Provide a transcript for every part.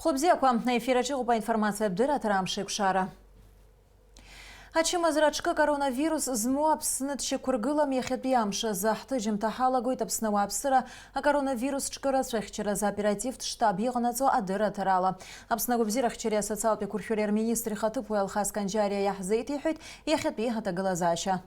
Хлопзяква на эфире по информации Абдыра Тарамшик Шара. Ачима зрачка коронавирус змуапснет чекургылам ехет бьямша захты жимтахала гойт апснава апсыра, а коронавирус чкырасрых через оператив штаб егонацо Адыра Тарала. Апснагу взирах через социалпе курфюрер министр хатып уэлхас канджария яхзейт ехет бьехата глазача.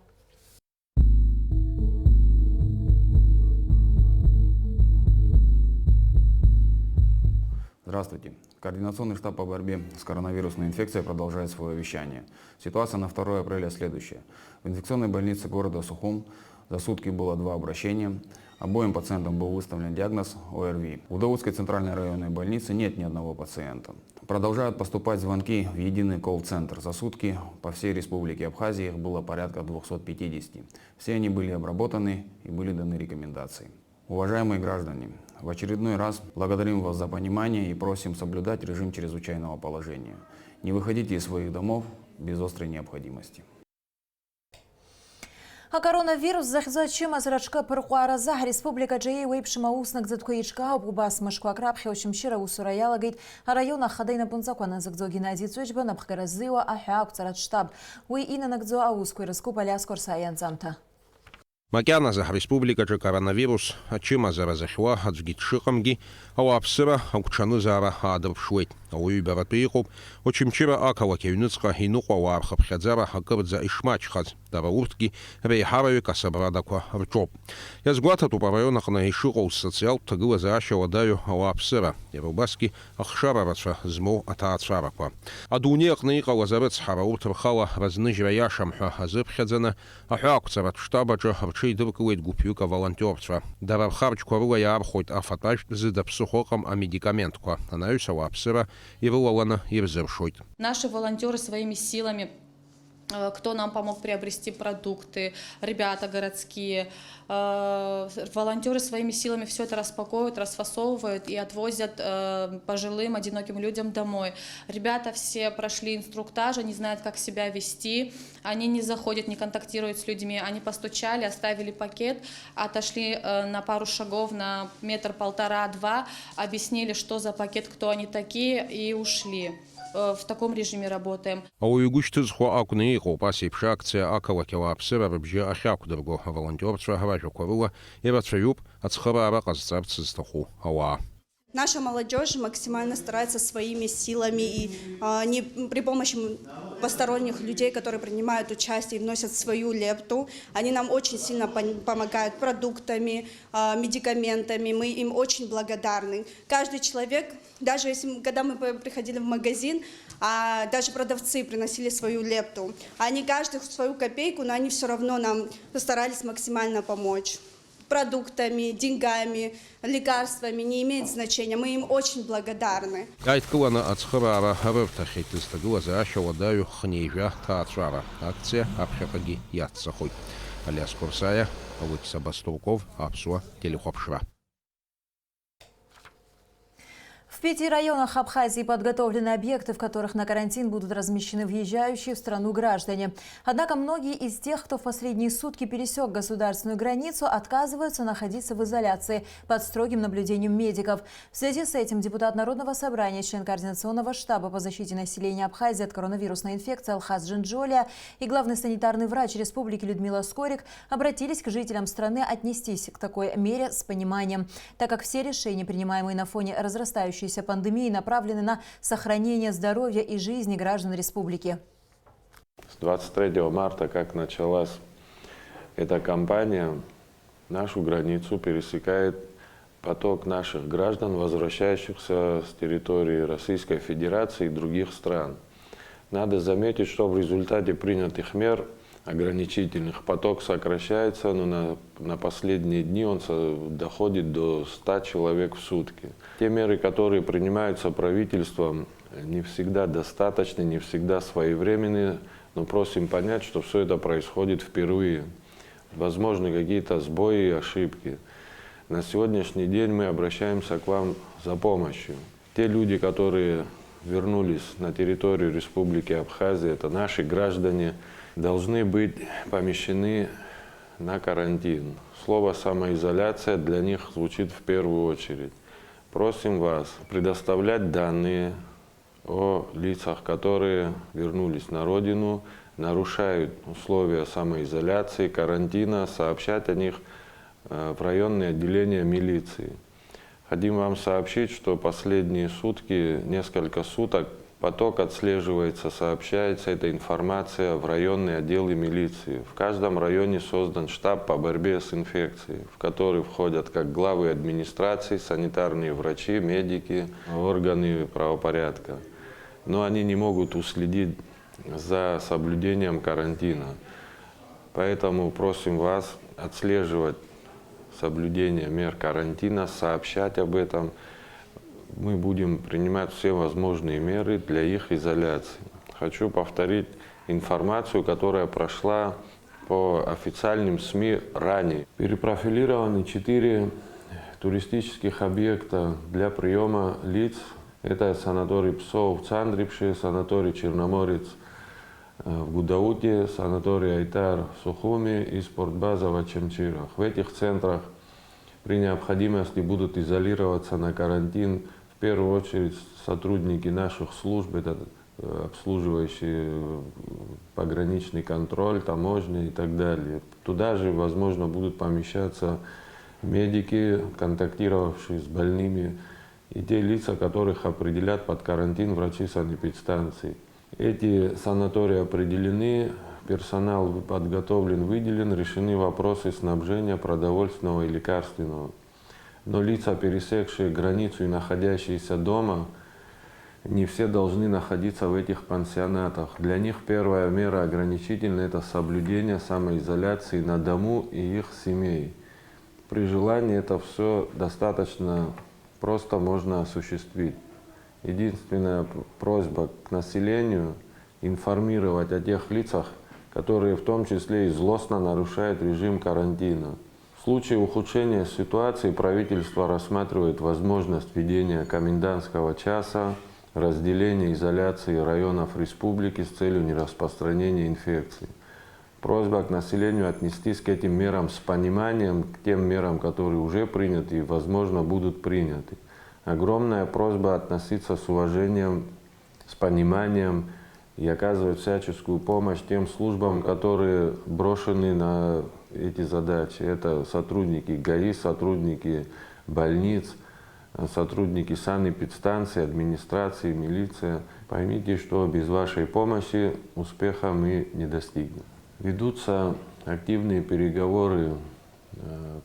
Здравствуйте. Координационный штаб по борьбе с коронавирусной инфекцией продолжает свое вещание. Ситуация на 2 апреля следующая. В инфекционной больнице города Сухум за сутки было 2 обращения. Обоим пациентам был выставлен диагноз ОРВИ. В Даутской центральной районной больнице нет ни одного пациента. Продолжают поступать звонки в единый колл-центр. За сутки по всей республике Абхазия их было порядка 250. Все они были обработаны и были даны рекомендации. Уважаемые граждане, в очередной раз благодарим вас за понимание и просим соблюдать режим чрезвычайного положения. Не выходите из своих домов без острой необходимости. А коронавирус захзачима зрачка перхуараза республика Джей Уэйпшима уснак задкоичка обубас Машква крапхи очимшира усураяла гейт района хадайна пунцакwana закзо Геннадий Цучба напхгаразыва ахяк царат штаб. Уи ина накзо аускуй раскупа ляскор саянцамта. Макяна за республика же коронавирус, ачима за разахва, аджгит шихамги, а апсыра, аукчаны зара адов швейт. А уюбера туихоп, очимчира акава кевницка и нуква варха пхадзара акырдза ишмачхаз, дара уртки, рейхарави касабрадаква рчоп. Я сглата тупа районах на ишукол социал тагыла за ашава даю а апсыра, ерубаски ахшарараца змо атаацараква. А дуниях наикала зарыц хара уртрхала разныжра яшамха азыпхадзана, ахуакцарат штабаджа рчей дыркует гупюка волонтерства. Дара харчква рула я архойт афатаж зыда психокам а медикаментква, анаюсала апсыра и вылалана и разершойт. Наши волонтеры своими силами, кто нам помог приобрести продукты, ребята городские, волонтеры своими силами все это распаковывают, расфасовывают и отвозят пожилым, одиноким людям домой. Ребята все прошли инструктаж, они знают, как себя вести, они не заходят, не контактируют с людьми, они постучали, оставили пакет, отошли на пару шагов, на метр-полтора-два, объяснили, что за пакет, кто они такие, и ушли. В таком режиме работаем. А у югучты зхо акуны хопаси акция акава килапсыра рыбжи ахяку дырго волонтерства гаважу корула и рацаюб от схарара казцарцы стаху ала. Наша молодежь максимально старается своими силами и не при помощи посторонних людей, которые принимают участие и вносят свою лепту. Они нам очень сильно помогают продуктами, медикаментами. Мы им очень благодарны. Каждый человек, даже если когда мы приходили в магазин, даже продавцы приносили свою лепту. Они каждый свою копейку, но они все равно нам постарались максимально помочь. Продуктами, деньгами, лекарствами, не имеет значения. Мы им очень благодарны. Айткулана от схарара рыртахит истагула за ашава даю хнейжа таацара. Акция апхакаги ятсахой. Аляс Курсая, Алексей Бастурков, Апсуа, Телехопшра. В 5 районах Абхазии подготовлены объекты, в которых на карантин будут размещены въезжающие в страну граждане. Однако многие из тех, кто в последние сутки пересек государственную границу, отказываются находиться в изоляции под строгим наблюдением медиков. В связи с этим депутат Народного собрания, член Координационного штаба по защите населения Абхазии от коронавирусной инфекции Алхаз Джинджолия и главный санитарный врач республики Людмила Скорик обратились к жителям страны отнестись к такой мере с пониманием, так как все решения, принимаемые на фоне разрастающейся пандемии, направлены на сохранение здоровья и жизни граждан республики. С 23 марта, как началась эта кампания, нашу границу пересекает поток наших граждан, возвращающихся с территории Российской Федерации и других стран. Надо заметить, что в результате принятых мер ограничительных поток сокращается, но на последние дни он доходит до 100 человек в сутки. Те меры, которые принимаются правительством, не всегда достаточны, не всегда своевременны, но просим понять, что все это происходит впервые. Возможны какие-то сбои и ошибки. На сегодняшний день мы обращаемся к вам за помощью. Те люди, которые вернулись на территорию Республики Абхазия, это наши граждане, должны быть помещены на карантин. Слово «самоизоляция» для них звучит в первую очередь. Просим вас предоставлять данные о лицах, которые вернулись на родину, нарушают условия самоизоляции, карантина, сообщать о них в районные отделения милиции. Хотим вам сообщить, что последние сутки, несколько суток, поток отслеживается, сообщается эта информация в районные отделы милиции. В каждом районе создан штаб по борьбе с инфекцией, в который входят как главы администрации, санитарные врачи, медики, органы правопорядка. Но они не могут уследить за соблюдением карантина. Поэтому просим вас отслеживать соблюдение мер карантина, сообщать об этом. Мы будем принимать все возможные меры для их изоляции. Хочу повторить информацию, которая прошла по официальным СМИ ранее. Перепрофилированы 4 туристических объекта для приема лиц. Это санаторий Псов в Цандрипше, санаторий Черноморец в Гудауте, санаторий Айтар в Сухуми и спортбаза в Ачамчирах. В этих центрах при необходимости будут изолироваться на карантин в первую очередь сотрудники наших служб, это обслуживающие пограничный контроль, таможня и так далее. Туда же, возможно, будут помещаться медики, контактировавшие с больными, и те лица, которых определят под карантин врачи санэпидстанций. Эти санатории определены, персонал подготовлен, выделен, решены вопросы снабжения продовольственного и лекарственного. Но лица, пересекшие границу и находящиеся дома, не все должны находиться в этих пансионатах. Для них первая мера ограничительная – это соблюдение самоизоляции на дому и их семей. При желании это все достаточно просто можно осуществить. Единственная просьба к населению – информировать о тех лицах, которые в том числе и злостно нарушают режим карантина. В случае ухудшения ситуации правительство рассматривает возможность введения комендантского часа, разделения изоляции районов республики с целью нераспространения инфекции. Просьба к населению отнестись к этим мерам с пониманием, к тем мерам, которые уже приняты и, возможно, будут приняты. Огромная просьба относиться с уважением, с пониманием и оказывать всяческую помощь тем службам, которые брошены на эти задачи. Это сотрудники ГАИ, сотрудники больниц, сотрудники санэпидстанции, администрации, милиция. Поймите, что без вашей помощи успеха мы не достигнем. Ведутся активные переговоры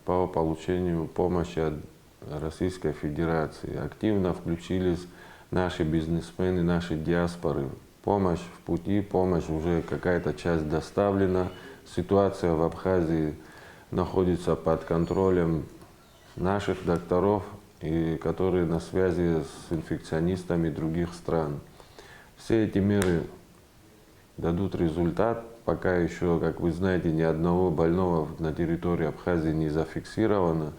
по получению помощи от Российской Федерации. Активно включились наши бизнесмены, наши диаспоры. Помощь в пути, помощь уже какая-то часть доставлена. Ситуация в Абхазии находится под контролем наших докторов, которые на связи с инфекционистами других стран. Все эти меры дадут результат. Пока еще, как вы знаете, ни одного больного на территории Абхазии не зафиксировано.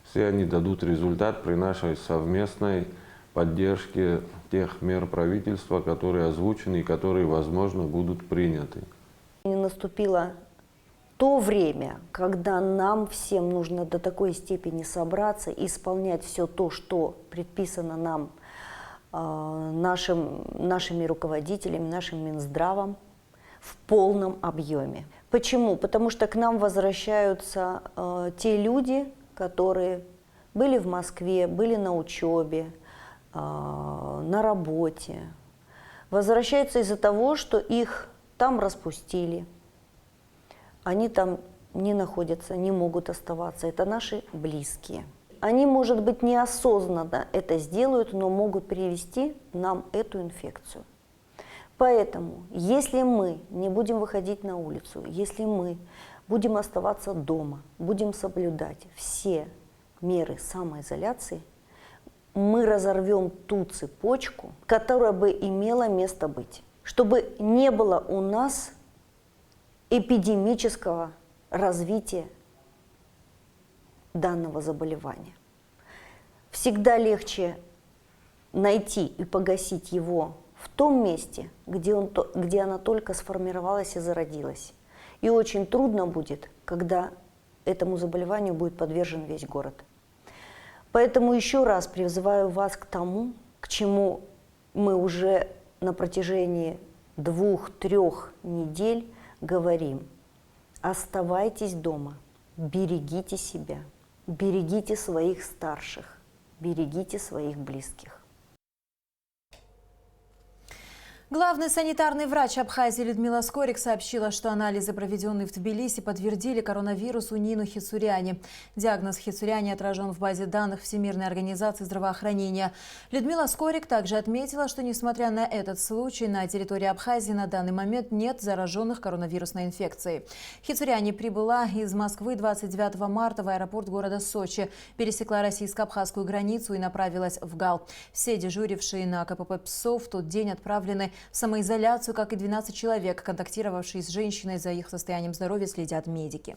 Все они дадут результат при нашей совместной поддержке тех мер правительства, которые озвучены и которые, возможно, будут приняты. Наступило то время, когда нам всем нужно до такой степени собраться и исполнять все то, что предписано нам нашими руководителями, нашим Минздравом в полном объеме. Почему? Потому что к нам возвращаются те люди, которые были в Москве, были на учебе, на работе. Возвращаются из-за того, что их там распустили. Они там не находятся, не могут оставаться. Это наши близкие. Они, может быть, неосознанно это сделают, но могут привести нам эту инфекцию. Поэтому, если мы не будем выходить на улицу, если мы будем оставаться дома, будем соблюдать все меры самоизоляции, мы разорвем ту цепочку, которая бы имела место быть, чтобы не было у нас эпидемического развития данного заболевания. Всегда легче найти и погасить его в том месте, где она только сформировалась и зародилась. И очень трудно будет, когда этому заболеванию будет подвержен весь город. Поэтому еще раз призываю вас к тому, к чему мы уже на протяжении 2-3 недель говорим. Оставайтесь дома, берегите себя, берегите своих старших, берегите своих близких. Главный санитарный врач Абхазии Людмила Скорик сообщила, что анализы, проведенные в Тбилиси, подтвердили коронавирус у Нину Хицуряни. Диагноз Хицуряни отражен в базе данных Всемирной организации здравоохранения. Людмила Скорик также отметила, что, несмотря на этот случай, на территории Абхазии на данный момент нет зараженных коронавирусной инфекцией. Хицуряни прибыла из Москвы 29 марта в аэропорт города Сочи, пересекла российско-абхазскую границу и направилась в Гал. Все дежурившие на КПП ПСО в тот день отправлены в самоизоляцию, как и 12 человек, контактировавшие с женщиной. За их состоянием здоровья следят медики.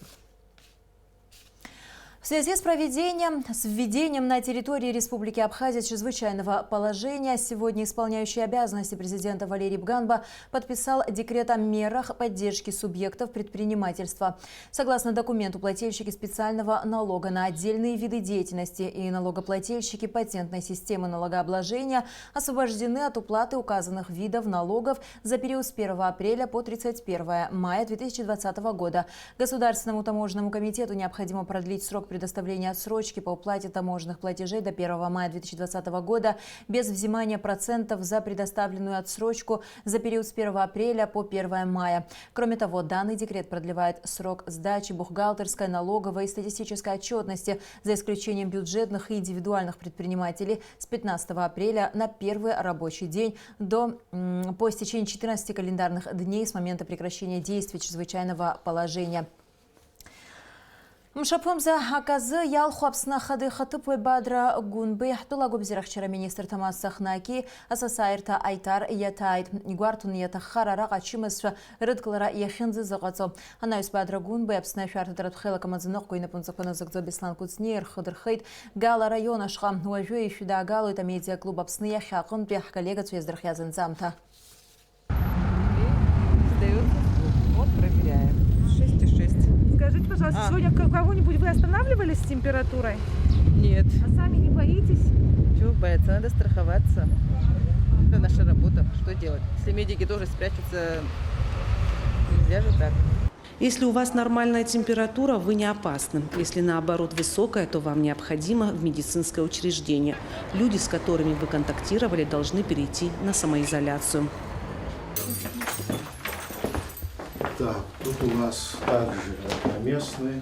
В связи с введением на территории Республики Абхазия чрезвычайного положения, сегодня исполняющий обязанности президента Валерий Бганба подписал декрет о мерах поддержки субъектов предпринимательства. Согласно документу, плательщики специального налога на отдельные виды деятельности и налогоплательщики патентной системы налогообложения освобождены от уплаты указанных видов налогов за период с 1 апреля по 31 мая 2020 года. Государственному таможенному комитету необходимо продлить срок предоставления отсрочки по уплате таможенных платежей до 1 мая 2020 года без взимания процентов за предоставленную отсрочку за период с 1 апреля по 1 мая. Кроме того, данный декрет продлевает срок сдачи бухгалтерской, налоговой и статистической отчетности за исключением бюджетных и индивидуальных предпринимателей с 15 апреля на первый рабочий день по истечении 14 календарных дней с момента прекращения действия чрезвычайного положения. Мшапымза аказы ял хуапсына хады хатып Бадра Гунбы тулагуб зирахчара министр Тамаз Сахнаки асасайрта Айтар ятайт игуартун ятахарара ачимысша рыдкалара яхинзы зағацо. Анайус Бадра Гунбы апсына шарты таратхела камадзынық койны пунцапына зағзо беслан куцнер хыдырхайт гала район ашқа уажуе ишуда галу это медиа-клуб апсны яхақын пех коллега цвездрах язын замта. Вот проверяем. 6,6. Скажите, пожалуйста, сегодня кого-нибудь вы останавливались с температурой? Нет. А сами не боитесь? Чего бояться? Надо страховаться. Это наша работа. Что делать? Если медики тоже спрячутся, нельзя же так. Если у вас нормальная температура, вы не опасны. Если наоборот высокая, то вам необходимо в медицинское учреждение. Люди, с которыми вы контактировали, должны перейти на самоизоляцию. Так, тут у нас также местные.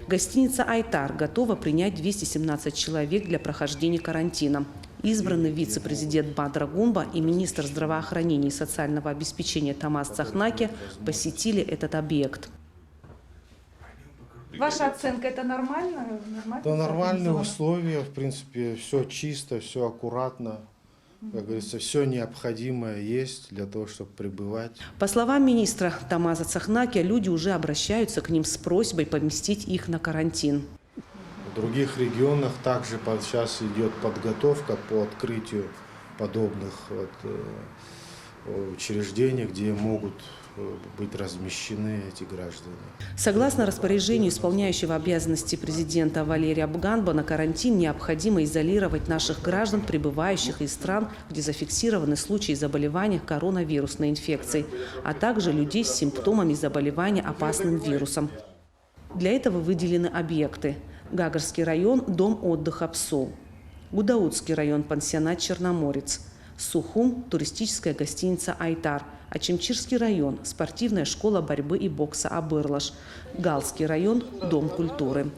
Гостиница «Айтар» готова принять 217 человек для прохождения карантина. Избранный вице-президент Бадра Гунба и министр здравоохранения и социального обеспечения Тамаз Сахнаки посетили этот объект. Ваша оценка – это нормально? Это нормальные условия, в принципе, все чисто, все аккуратно. Как говорится, все необходимое есть для того, чтобы пребывать. По словам министра Тамаза Сахнаки, люди уже обращаются к ним с просьбой поместить их на карантин. В других регионах также сейчас идет подготовка по открытию подобных учреждений, где могут быть размещены эти граждане. Согласно распоряжению исполняющего обязанности президента Валерия Бганба, на карантин необходимо изолировать наших граждан, прибывающих из стран, где зафиксированы случаи заболевания коронавирусной инфекцией, а также людей с симптомами заболевания опасным вирусом. Для этого выделены объекты: Гагарский район, дом отдыха ПСО, Гудаутский район, пансионат «Черноморец», Сухум, туристическая гостиница «Айтар», Ачимчирский район, спортивная школа борьбы и бокса «Абырлаш», Галский район, дом культуры.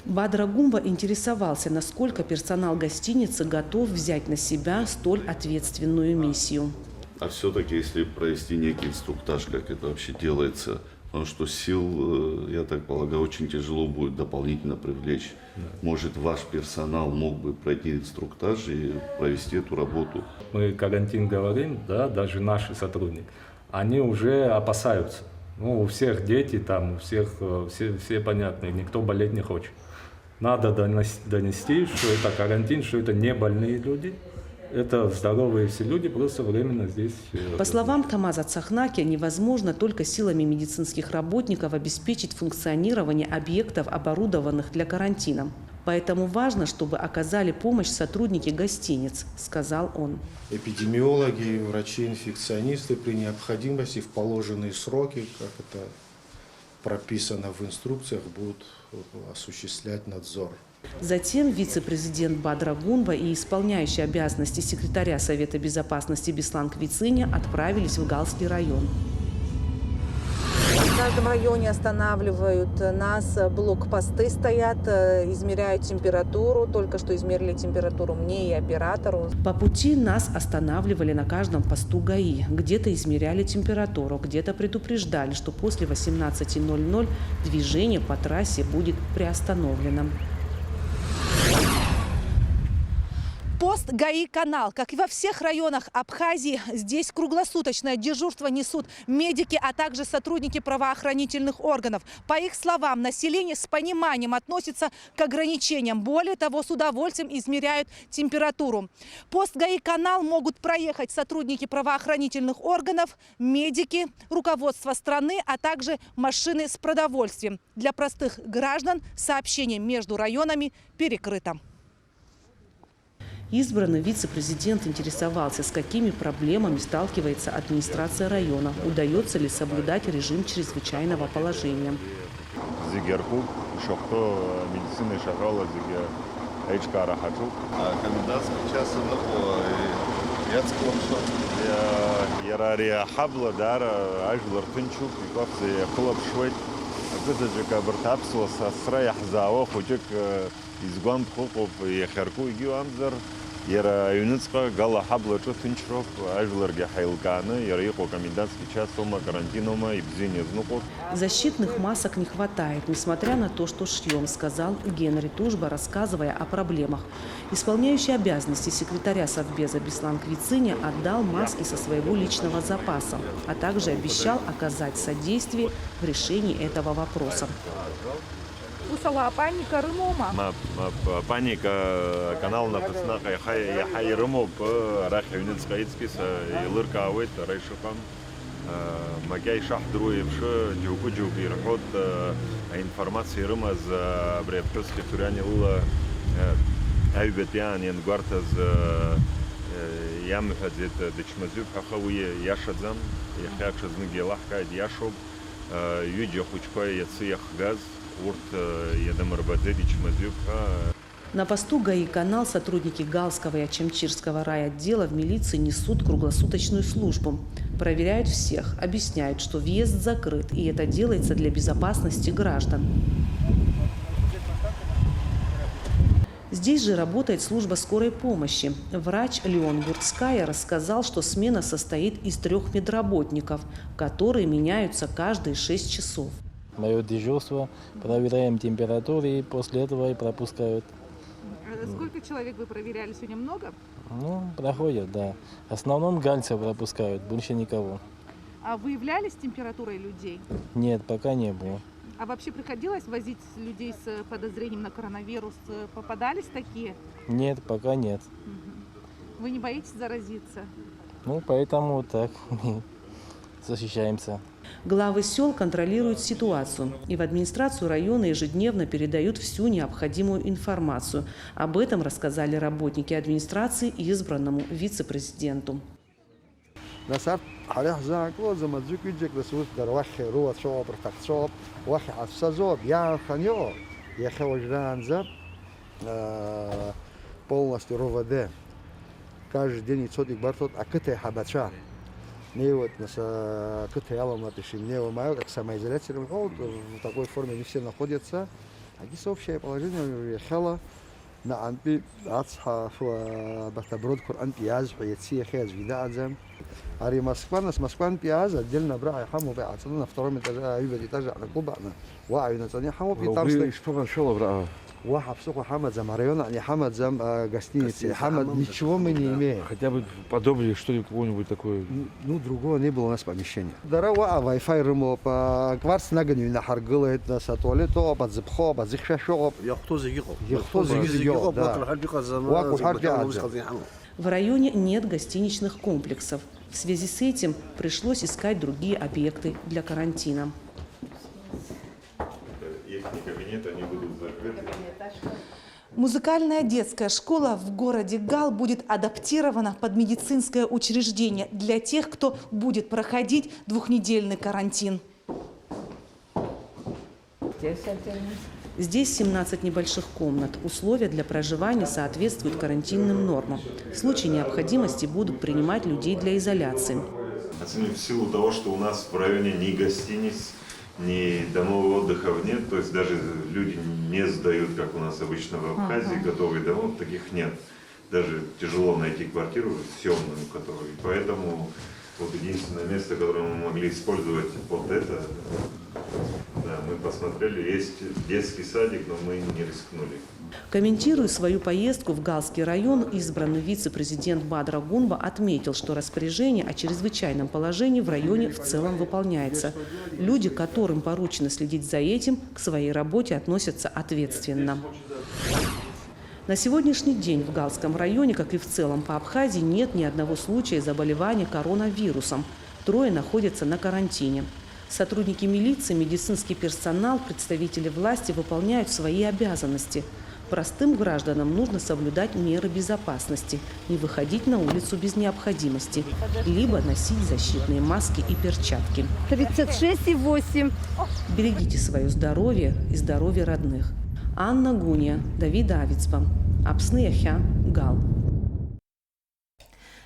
Бадра Гунба интересовался, насколько персонал гостиницы готов взять на себя столь ответственную миссию. А все-таки, если провести некий инструктаж, как это вообще делается, потому что сил, я так полагаю, очень тяжело будет дополнительно привлечь. Может, ваш персонал мог бы пройти инструктаж и провести эту работу? Мы карантин говорим, да, даже наши сотрудники, они уже опасаются. Ну, у всех дети там, у всех все понятно, никто болеть не хочет. Надо донести, что это карантин, что это не больные люди. Это здоровые все люди, просто временно здесь. По словам Тамаза Сахнаки, невозможно только силами медицинских работников обеспечить функционирование объектов, оборудованных для карантина. Поэтому важно, чтобы оказали помощь сотрудники гостиниц, сказал он. Эпидемиологи, врачи-инфекционисты при необходимости в положенные сроки, как это прописано в инструкциях, будут осуществлять надзор. Затем вице-президент Бадра Гунба и исполняющий обязанности секретаря Совета безопасности Беслан Квициня отправились в Галский район. В каждом районе останавливают нас, блокпосты стоят, измеряют температуру. Только что измерили температуру мне и оператору. По пути нас останавливали на каждом посту ГАИ. Где-то измеряли температуру, где-то предупреждали, что после 18:00 движение по трассе будет приостановлено. Пост ГАИ «Канал». Как и во всех районах Абхазии, здесь круглосуточное дежурство несут медики, а также сотрудники правоохранительных органов. По их словам, население с пониманием относится к ограничениям. Более того, с удовольствием измеряют температуру. Пост ГАИ «Канал» могут проехать сотрудники правоохранительных органов, медики, руководство страны, а также машины с продовольствием. Для простых граждан сообщение между районами перекрыто. Избранный вице-президент интересовался, с какими проблемами сталкивается администрация района, удается ли соблюдать режим чрезвычайного положения. Яра юницка гала хабла чутинчров ажларга хайлканы ярыко комендантский час сома карантинома и бзине знукот. Защитных масок не хватает, несмотря на то, что шьем, сказал Генри Тужба, рассказывая о проблемах. Исполняющий обязанности секретаря Совбеза Беслан Квициня отдал маски со своего личного запаса, а также обещал оказать содействие в решении этого вопроса. Паника рымома. Паника канал на пацанах я хай рымоб рах юницка ицкис илырка авет райшапам магай шахдруевши дюку рахот информации рымаз брепкоски туряне ула айбетян янгвартаз ямфадзет дичмазюк хахауе яшадзам яхачазнги лахка яшоб юджи хучкой яциях газ. На посту ГАИ «Канал» сотрудники Галского и Ачамчирского райотдела в милиции несут круглосуточную службу. Проверяют всех, объясняют, что въезд закрыт, и это делается для безопасности граждан. Здесь же работает служба скорой помощи. Врач Леон Гурцкая рассказал, что смена состоит из 3 медработников, которые меняются каждые 6 часов. Мое дежурство, проверяем температуру и после этого и пропускают. Сколько человек вы проверяли? Сегодня много? Ну, проходят, да. В основном гальцев пропускают, больше никого. А выявлялись температурой людей? Нет, пока не было. А вообще приходилось возить людей с подозрением на коронавирус? Попадались такие? Нет, пока нет. Вы не боитесь заразиться? Ну, поэтому вот так защищаемся. Главы сел контролируют ситуацию, и в администрацию района ежедневно передают всю необходимую информацию. Об этом рассказали работники администрации избранному вице-президенту. Полностью РОВД. Каждый день не вот нас кто-то ялом напишем, не умею, как самоизоляция, в такой форме не все находятся. А здесь общее положение ехало на анти ацха бахтаброд Кур'ан пияз, поедси хез вида азам. Ари Москва пияз отдельно брали хаму беат, на втором этаже, юбет этаже, на кубана. Вау, на цене хаму питамс. Что нашел брал? Вахаб сука Хамад зам района, не Хамад зам гостиницы. Хамад ничего мы не имеем. Хотя бы подобие что-нибудь такое. Ну, другого не было у нас помещения. Дарова, Wi-Fi рымо, по кварц нагоню на харгылы, на туалету, подзапхо, подзихшашо. Я кто загихал? Я кто загихал, да. В районе нет гостиничных комплексов. В связи с этим пришлось искать другие объекты для карантина. Их кабинеты, они будут закрыты. Музыкальная детская школа в городе Гал будет адаптирована под медицинское учреждение для тех, кто будет проходить двухнедельный карантин. Здесь 17 небольших комнат. Условия для проживания соответствуют карантинным нормам. В случае необходимости будут принимать людей для изоляции. Оценив в силу того, что у нас в районе ни гостиниц, ни домов отдыхов нет, то есть даже люди не сдают, как у нас обычно в Абхазии, готовые дома, таких нет. Даже тяжело найти квартиру съемную, которую. Поэтому вот единственное место, которое мы могли использовать вот это, да, мы посмотрели, есть детский садик, но мы не рискнули. Комментируя свою поездку в Галский район, избранный вице-президент Бадра Гунба отметил, что распоряжение о чрезвычайном положении в районе в целом выполняется. Люди, которым поручено следить за этим, к своей работе относятся ответственно. На сегодняшний день в Галском районе, как и в целом по Абхазии, нет ни одного случая заболевания коронавирусом. 3 находятся на карантине. Сотрудники милиции, медицинский персонал, представители власти выполняют свои обязанности. Простым гражданам нужно соблюдать меры безопасности, не выходить на улицу без необходимости, либо носить защитные маски и перчатки. 36,8. Берегите свое здоровье и здоровье родных. Анна Гуния, Давид Авицба, Апсны-Яхя, Гал.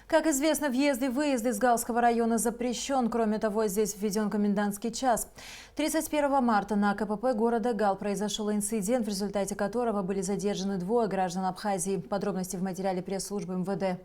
Как известно, въезд и выезд из Галского района запрещен. Кроме того, здесь введен комендантский час. 31 марта на КПП города Гал произошел инцидент, в результате которого были задержаны 2 граждан Абхазии. Подробности в материале пресс-службы МВД.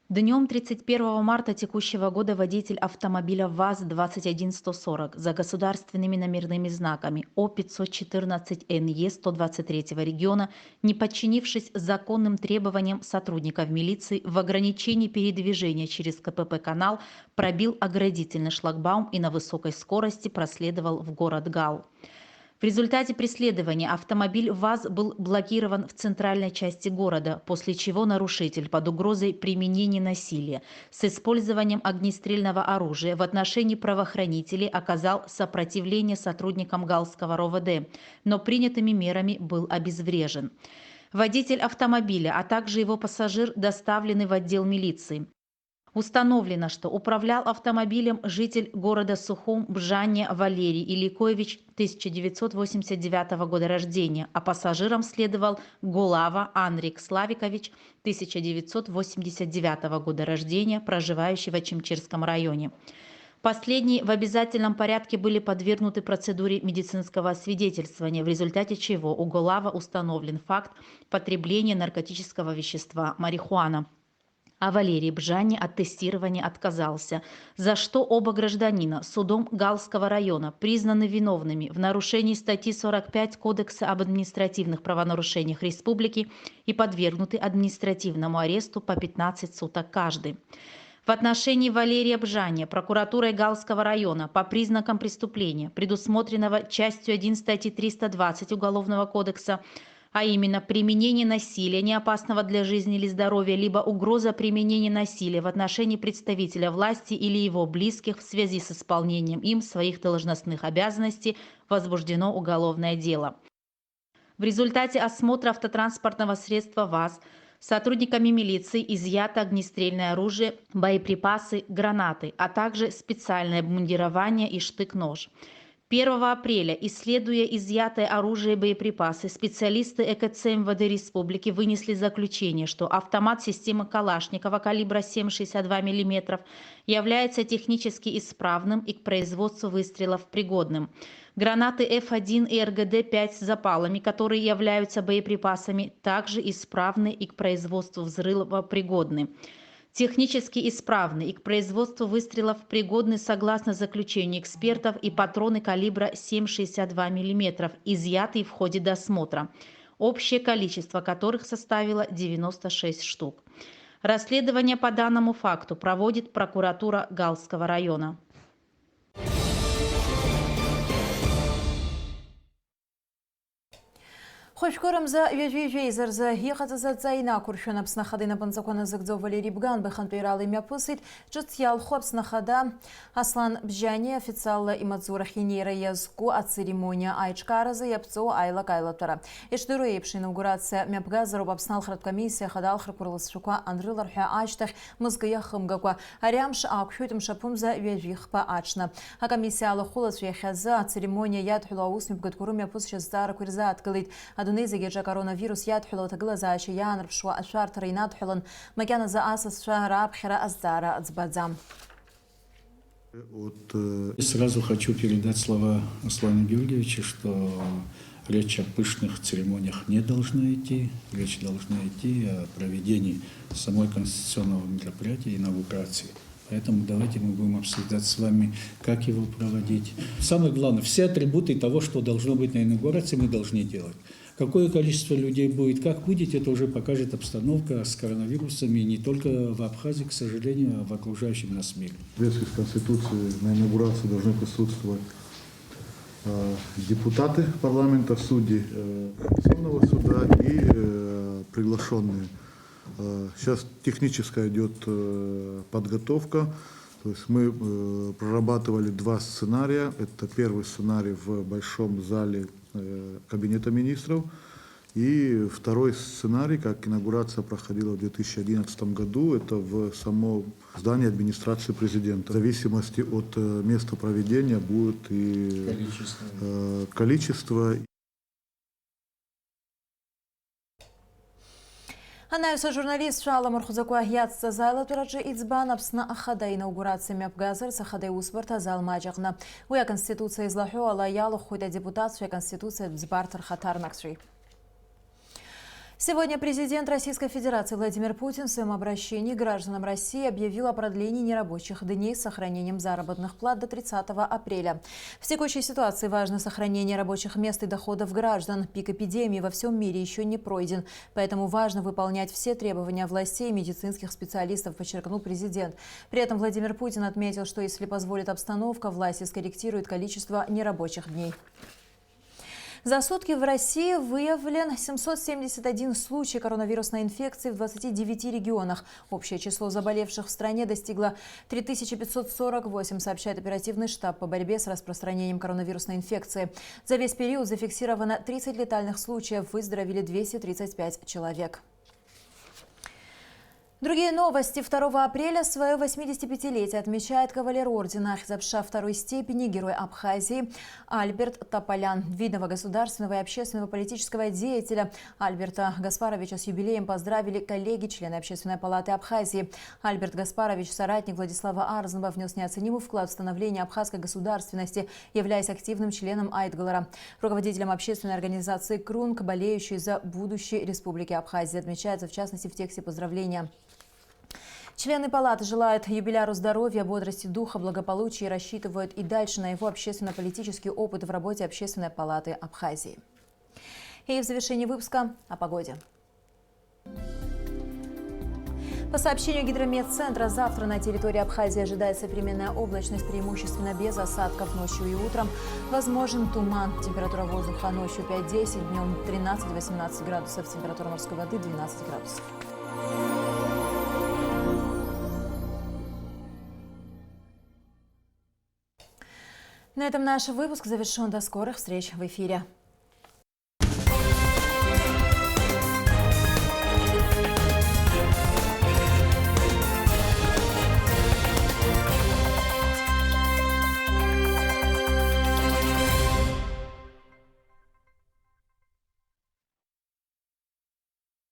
Днем 31 марта текущего года водитель автомобиля ВАЗ-21140 за государственными номерными знаками О514НЕ 123 региона, не подчинившись законным требованиям сотрудников милиции в ограничении передвижения через КПП-канал, пробил оградительный шлагбаум и на высокой скорости проследовал в город Гал. В результате преследования автомобиль ВАЗ был блокирован в центральной части города, после чего нарушитель под угрозой применения насилия с использованием огнестрельного оружия в отношении правоохранителей оказал сопротивление сотрудникам Галского РОВД, но принятыми мерами был обезврежен. Водитель автомобиля, а также его пассажир доставлены в отдел милиции. Установлено, что управлял автомобилем житель города Сухум Бжаня Валерий Иликович, 1989 года рождения, а пассажиром следовал Голава Анрик Славикович, 1989 года рождения, проживающий в Ачимчирском районе. Последние в обязательном порядке были подвергнуты процедуре медицинского освидетельствования, в результате чего у Голава установлен факт потребления наркотического вещества марихуана. А Валерий Бжани от тестирования отказался, за что оба гражданина судом Галского района признаны виновными в нарушении статьи 45 Кодекса об административных правонарушениях республики и подвергнуты административному аресту по 15 суток каждый. В отношении Валерия Бжани прокуратурой Галского района по признакам преступления, предусмотренного частью 1 статьи 320 Уголовного кодекса, а именно применение насилия, неопасного для жизни или здоровья, либо угроза применения насилия в отношении представителя власти или его близких в связи с исполнением им своих должностных обязанностей, возбуждено уголовное дело. В результате осмотра автотранспортного средства ВАЗ сотрудниками милиции изъято огнестрельное оружие, боеприпасы, гранаты, а также специальное обмундирование и штык-нож. 1 апреля, исследуя изъятое оружие и боеприпасы, специалисты ЭКЦ МВД Республики вынесли заключение, что автомат системы Калашникова калибра 7,62 мм является технически исправным и к производству выстрелов пригодным. Гранаты F1 и РГД-5 с запалами, которые являются боеприпасами, также исправны и к производству взрыва пригодны. Технически исправны и к производству выстрелов пригодны согласно заключению экспертов и патроны калибра 7,62 мм, изъятые в ходе досмотра, общее количество которых составило 96 штук. Расследование по данному факту проводит прокуратура Галского района. Хошкором за вежвежейзер за ехаться за цайна куршена пснахады на панзакона загдзо Валерий Бган бэхан пейрал имя пысыт джатьял хоп снахада Аслан Бжани официалла имадзура хинейра язку от церемония айчкара за япцо айла кайлатара. Эштыру епши инаугурация мяпгазару бабснал храткомиссия хадал хракурлас шуква андрылар хя ачтах мызгая хымгаква арямш акшютым шапум за вежвихпа ачна. А комиссия алахулас вехяза церемония ядхула усми бгадкуру мяпус шаздара курза откалит. Адунезиге жа коронавирус ядхула таглаза ачиян рпшва ашвартара инадхулан макяна за асас шара абхира аздара ацбадзам. Сразу хочу передать слова Аслана Георгиевича, что речь о пышных церемониях не должна идти. Речь должна идти о проведении самой конституционного мероприятия, инаугурации. Поэтому давайте мы будем обсуждать с вами, как его проводить. Самое главное, все атрибуты того, что должно быть на инаугурации, мы должны делать. Какое количество людей будет, как будет, это уже покажет обстановка с коронавирусами не только в Абхазии, к сожалению, а в окружающем нас мире. В соответствии с Конституцией на инаугурации должны присутствовать депутаты парламента, судьи Конституционного суда и приглашенные. Сейчас техническая идет подготовка. То есть мы прорабатывали два сценария. Это первый сценарий в большом зале Кабинета министров. И второй сценарий, как инаугурация проходила в 2011 году, это в самом здании администрации президента. В зависимости от места проведения будет и количество. Анализ журналист Шала Мархузаку Ахьятса Зайла Тураджи Ицбан Апсна Ахада инаугурация Мяпгазар Сахада Усбарта Зал Маджахна. Уя Конституция излаху Алаялу Хуйда депутация Конституция Бзбартар Хатар Наксри. Сегодня президент Российской Федерации Владимир Путин в своем обращении к гражданам России объявил о продлении нерабочих дней с сохранением заработных плат до 30 апреля. В текущей ситуации важно сохранение рабочих мест и доходов граждан. Пик эпидемии во всем мире еще не пройден, поэтому важно выполнять все требования властей и медицинских специалистов, подчеркнул президент. При этом Владимир Путин отметил, что если позволит обстановка, власти скорректируют количество нерабочих дней. За сутки в России выявлен 771 случай коронавирусной инфекции в 29 регионах. Общее число заболевших в стране достигло 3548, сообщает оперативный штаб по борьбе с распространением коронавирусной инфекции. За весь период зафиксировано 30 летальных случаев, выздоровели 235 человек. Другие новости. 2 апреля свое 85-летие отмечает кавалер ордена Ахзабша второй степени, герой Абхазии Альберт Тополян. Видного государственного и общественного политического деятеля Альберта Гаспаровича с юбилеем поздравили коллеги, члены Общественной палаты Абхазии. Альберт Гаспарович, соратник Владислава Арзанова, внес неоценимый вклад в становление абхазской государственности, являясь активным членом Айтгалара. Руководителем общественной организации «Крунг», болеющий за будущее Республики Абхазия, отмечается в частности в тексте поздравления. Члены палаты желают юбиляру здоровья, бодрости духа, благополучия и рассчитывают и дальше на его общественно-политический опыт в работе Общественной палаты Абхазии. И в завершении выпуска о погоде. По сообщению Гидрометцентра, завтра на территории Абхазии ожидается переменная облачность, преимущественно без осадков ночью и утром. Возможен туман. Температура воздуха ночью 5-10, днем 13-18 градусов. Температура морской воды 12 градусов. На этом наш выпуск завершен. До скорых встреч в эфире.